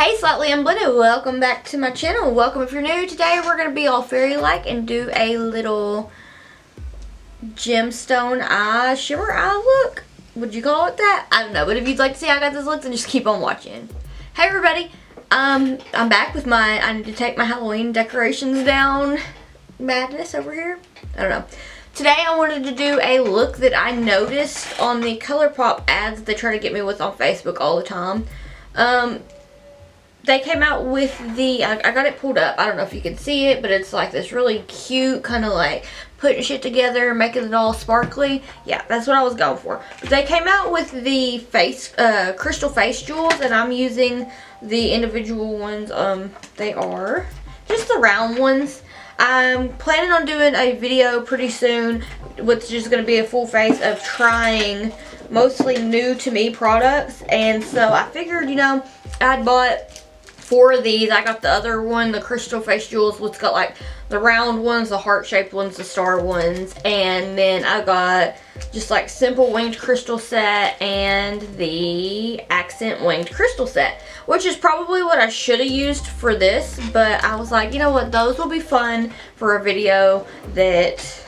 Hey Slightly Unblended, welcome back to my channel. Welcome if you're new. Today we're going to be all fairy-like and do a little gemstone eye, shimmer eye look. Would you call it that? I don't know, but if you'd like to see how I got this look, then just keep on watching. Hey everybody, I'm back with I need to take my Halloween decorations down madness over here. I don't know. Today I wanted to do a look that I noticed on the Colourpop ads they try to get me with on Facebook all the time. They came out with I got it pulled up. I don't know if you can see it, but it's like this really cute kind of like putting shit together, making it all sparkly. Yeah, that's what I was going for. But they came out with the crystal face jewels, and I'm using the individual ones. They are just the round ones. I'm planning on doing a video pretty soon, which is just going to be a full face of trying mostly new to me products. And so I figured, you know, I'd bought 4 of these. I got the other one, the crystal face jewels, which got like the round ones, the heart-shaped ones, the star ones, and then I got just like simple winged crystal set and the accent winged crystal set, which is probably what I should have used for this, but I was like, you know what, those will be fun for a video that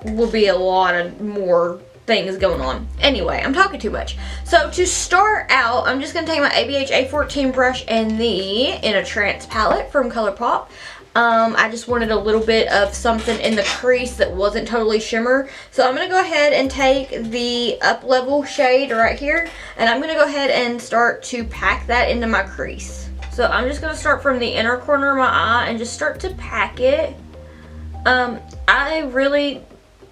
will be a lot of more things going on. Anyway, I'm talking too much. So to start out, I'm just going to take my ABH A14 brush and in a Trance palette from Colourpop. I just wanted a little bit of something in the crease that wasn't totally shimmer. So I'm going to go ahead and take the up level shade right here, and I'm going to go ahead and start to pack that into my crease. So I'm just going to start from the inner corner of my eye and just start to pack it. I really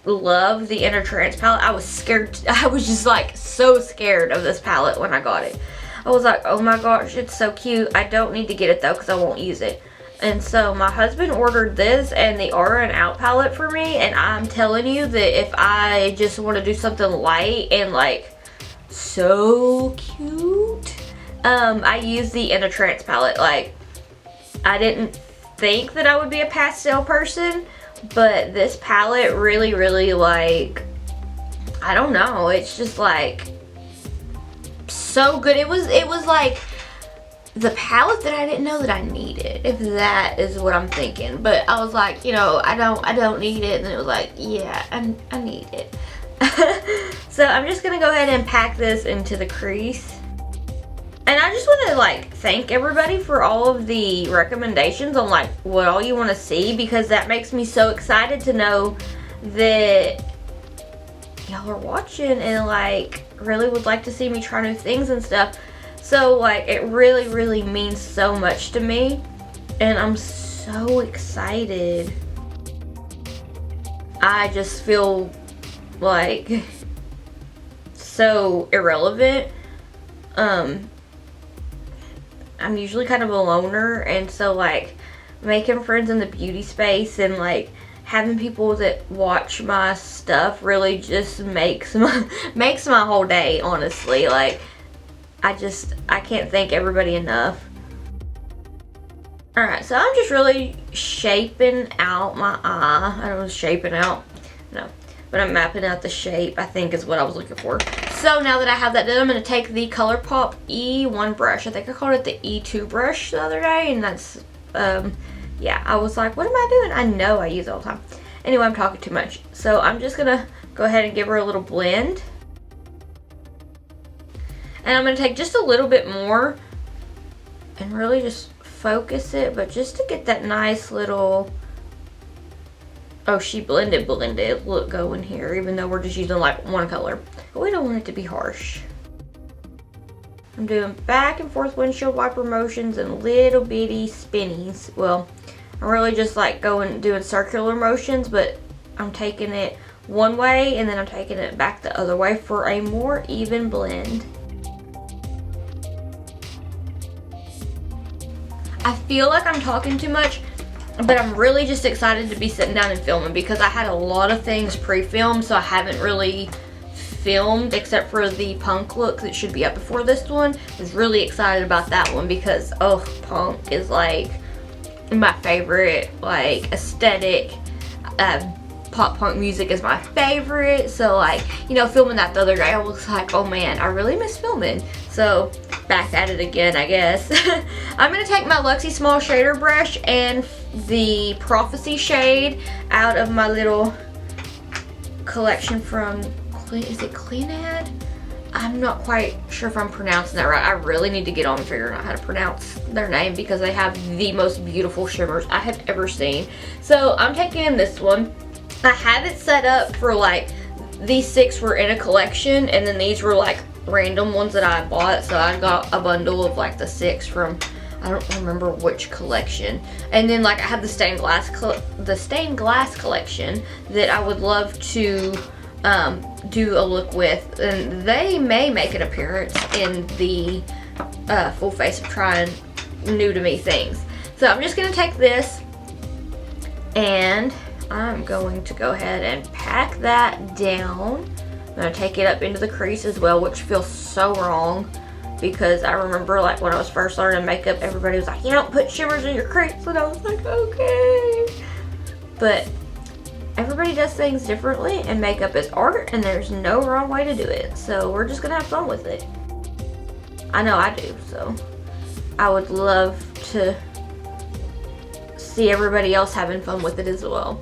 love the inner Trance palette. I was scared. I was just like so scared of this palette when I got it. I was like, oh my gosh, it's so cute. I don't need to get it though because I won't use it. And so my husband ordered this and the Aura and Out palette for me, and I'm telling you that if I just want to do something light and like so cute, I use the inner Trance palette. Like, I didn't think that I would be a pastel person, but this palette really like, I don't know, it's just like so good. It was like the palette that I didn't know that I needed, if that is what I'm thinking. But I was like, you know, I don't need it, and then it was like, yeah, I need it. So I'm just gonna go ahead and pack this into the crease. And I just want to like thank everybody for all of the recommendations on like what all you want to see, because that makes me so excited to know that y'all are watching and like really would like to see me try new things and stuff. So like it really means so much to me, and I'm so excited. I just feel like so irrelevant. I'm usually kind of a loner, and so like making friends in the beauty space and like having people that watch my stuff really just makes my whole day, honestly. Like I can't thank everybody enough. Alright, so I'm just really shaping out my eye. I don't know, shaping out, no, but I'm mapping out the shape, I think is what I was looking for. So now that I have that done, I'm going to take the Colourpop E1 brush. I think I called it the E2 brush the other day, and that's, yeah, I was like, what am I doing? I know I use it all the time. Anyway, I'm talking too much. So I'm just going to go ahead and give her a little blend. And I'm going to take just a little bit more and really just focus it, but just to get that nice little, oh, she blended look going here, even though we're just using like one color. But we don't want it to be harsh. I'm doing back and forth windshield wiper motions and little bitty spinnies. Well, I'm really just like doing circular motions, but I'm taking it one way and then I'm taking it back the other way for a more even blend. I feel like I'm talking too much, but I'm really just excited to be sitting down and filming, because I had a lot of things pre-filmed, so I haven't really filmed except for the punk look that should be up before this one. I was really excited about that one because, oh, punk is like my favorite, like, aesthetic. Pop punk music is my favorite, so like, you know, filming that the other day, I was like, oh man, I really miss filming. So back at it again, I guess. I'm going to take my Luxie Small Shader Brush and the Prophecy shade out of my little collection from, is it Cleanad? I'm not quite sure if I'm pronouncing that right. I really need to get on figuring out how to pronounce their name because they have the most beautiful shimmers I have ever seen. So I'm taking this one. I have it set up for like, these 6 were in a collection and then these were like random ones that I bought. So I got a bundle of like the 6 from, I don't remember which collection. And then like I have the stained glass collection that I would love to do a look with, and they may make an appearance in the full face of trying new to me things. So I'm just gonna take this and I'm going to go ahead and pack that down. I'm gonna take it up into the crease as well, which feels so wrong because I remember like when I was first learning makeup, everybody was like, you don't put shimmers in your crease, and I was like, okay. But everybody does things differently, and makeup is art, and there's no wrong way to do it. So we're just gonna have fun with it. I know I do, so I would love to see everybody else having fun with it as well.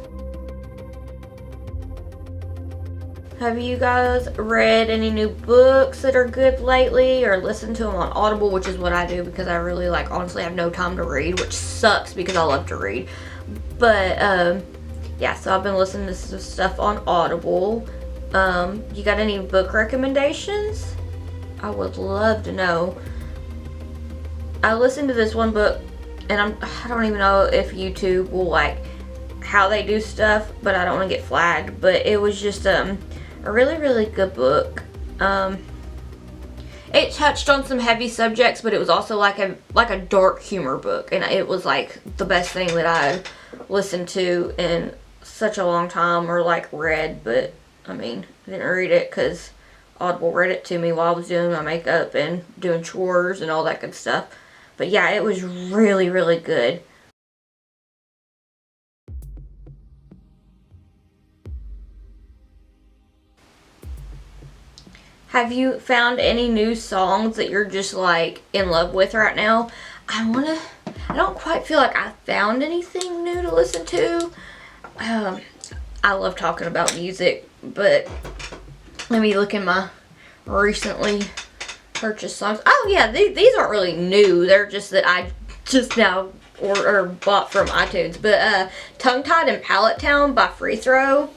Have you guys read any new books that are good lately, or listened to them on Audible, which is what I do because I really like honestly have no time to read, which sucks because I love to read. But yeah, so I've been listening to some stuff on Audible. You got any book recommendations? I would love to know. I listened to this one book, and I don't even know if YouTube will like how they do stuff, but I don't want to get flagged. But it was just a really, really good book. It touched on some heavy subjects, but it was also like a dark humor book, and it was like the best thing that I listened to in such a long time, or like read. But I mean, I didn't read it because Audible read it to me while I was doing my makeup and doing chores and all that good stuff. But yeah, it was really, really good. Have you found any new songs that you're just like in love with right now? I don't quite feel like I found anything new to listen to. I love talking about music, but let me look in my recently purchased songs. Oh yeah, these aren't really new. They're just that I just now or bought from iTunes. But Tongue Tied and Pallet Town by Free Throw.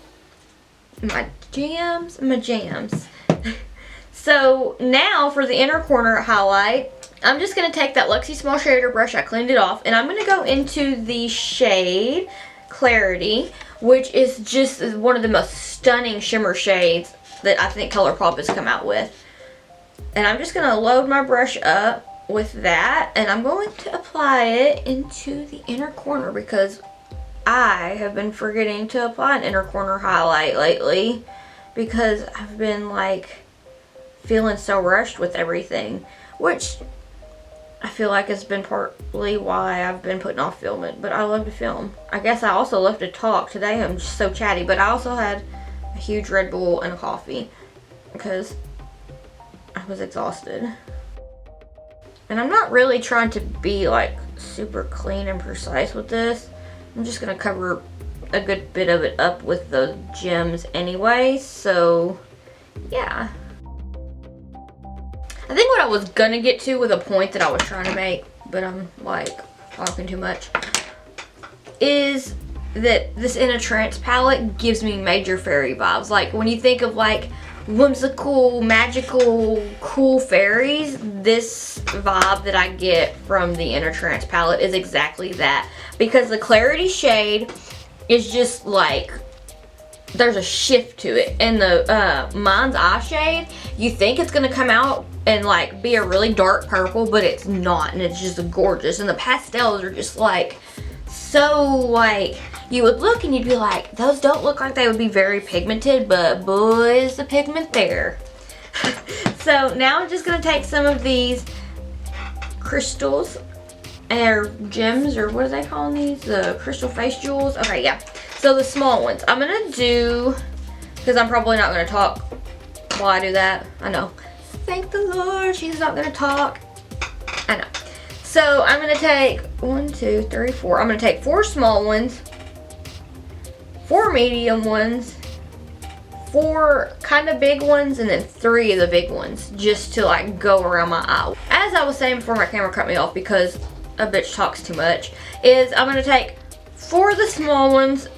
My jams. So now for the inner corner highlight, I'm just going to take that Luxie Small Shader Brush, I cleaned it off, and I'm going to go into the shade Clarity, which is just one of the most stunning shimmer shades that I think Colourpop has come out with. And I'm just going to load my brush up with that, and I'm going to apply it into the inner corner because I have been forgetting to apply an inner corner highlight lately because I've been like feeling so rushed with everything, which I feel like has been partly why I've been putting off filming. But I love to film. I guess I also love to talk. Today I'm just so chatty, but I also had a huge Red Bull and a coffee because I was exhausted. And I'm not really trying to be like super clean and precise with this. I'm just gonna cover a good bit of it up with those gems anyway, so yeah. I think what I was gonna get to with a point that I was trying to make, but I'm like talking too much, is that this In a Trance palette gives me major fairy vibes. Like when you think of like whimsical, magical, cool fairies, this vibe that I get from the In a Trance palette is exactly that. Because the Clarity shade is just like, there's a shift to it. And the Mind's Eye shade, you think it's gonna come out and like be a really dark purple, but it's not, and it's just gorgeous. And the pastels are just like so like, you would look and you'd be like, those don't look like they would be very pigmented, but boy is the pigment there. So now I'm just gonna take some of these crystals or gems, or what are they calling these? The crystal face jewels. Okay, yeah. So the small ones. I'm gonna do, because I'm probably not gonna talk while I do that. I know. Thank the Lord, she's not gonna talk. So I'm going to take 1, 2, 3, 4. I'm going to take 4 small ones, 4 medium ones, 4 kind of big ones, and then 3 of the big ones, just to like go around my eye. As I was saying before my camera cut me off because a bitch talks too much, is I'm going to take 4 of the small ones,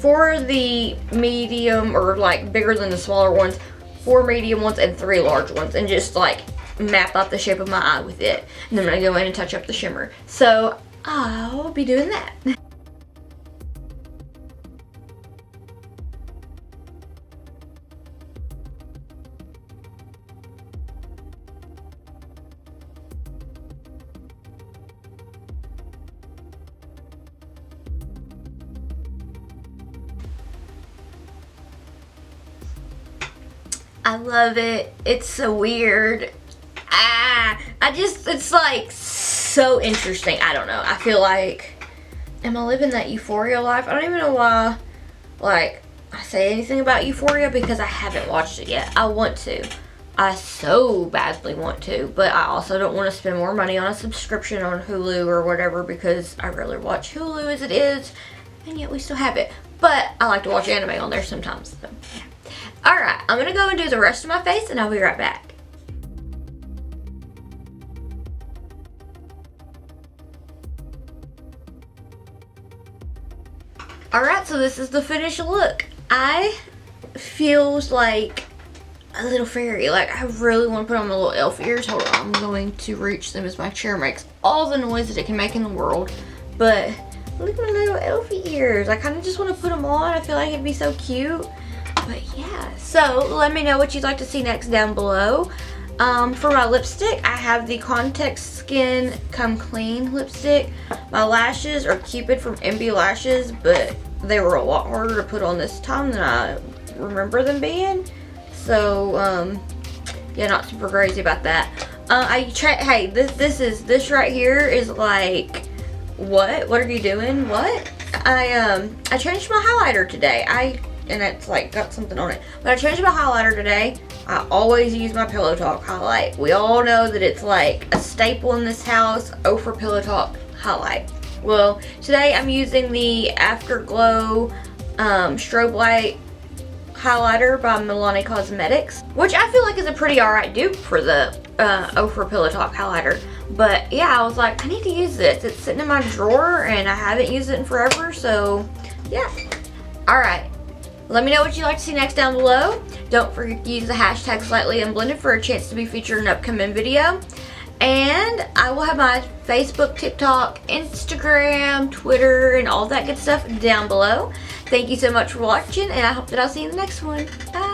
4 of the medium, or like bigger than the smaller ones, 4 medium ones, and 3 large ones, and just like map out the shape of my eye with it. And then I'm going to go in and touch up the shimmer. So I'll be doing that. I love it. It's so weird. It's like so interesting. I don't know. I feel like, am I living that Euphoria life? I don't even know why, like, I say anything about Euphoria because I haven't watched it yet. I want to. I so badly want to, but I also don't want to spend more money on a subscription on Hulu or whatever because I rarely watch Hulu as it is, and yet we still have it. But I like to watch anime on there sometimes. So, yeah. Alright, I'm going to go and do the rest of my face and I'll be right back. Alright, so this is the finished look. I feels like a little fairy. Like, I really want to put on my little elf ears. Hold on, I'm going to reach them as my chair makes all the noise that it can make in the world. But look at my little elfie ears. I kind of just want to put them on. I feel like it'd be so cute. But yeah, so let me know what you'd like to see next down below. For my lipstick, I have the Context Skin Come Clean lipstick. My lashes are Cupid from MB Lashes, but they were a lot harder to put on this time than I remember them being. So, yeah, not super crazy about that. Hey, this right here is like, what? What are you doing? What? I changed my highlighter today. And it's like got something on it. But I changed my highlighter today. I always use my Pillow Talk highlight. We all know that it's like a staple in this house. Oh, for Pillow Talk highlight. Well, today I'm using the Afterglow Strobe Light highlighter by Milani Cosmetics, which I feel like is a pretty alright dupe for the Oh, for Pillow Talk highlighter. But yeah, I was like, I need to use this. It's sitting in my drawer and I haven't used it in forever, so yeah. Alright. Let me know what you'd like to see next down below. Don't forget to use the hashtag SlightlyUnblended for a chance to be featured in an upcoming video. And I will have my Facebook, TikTok, Instagram, Twitter, and all that good stuff down below. Thank you so much for watching, and I hope that I'll see you in the next one. Bye.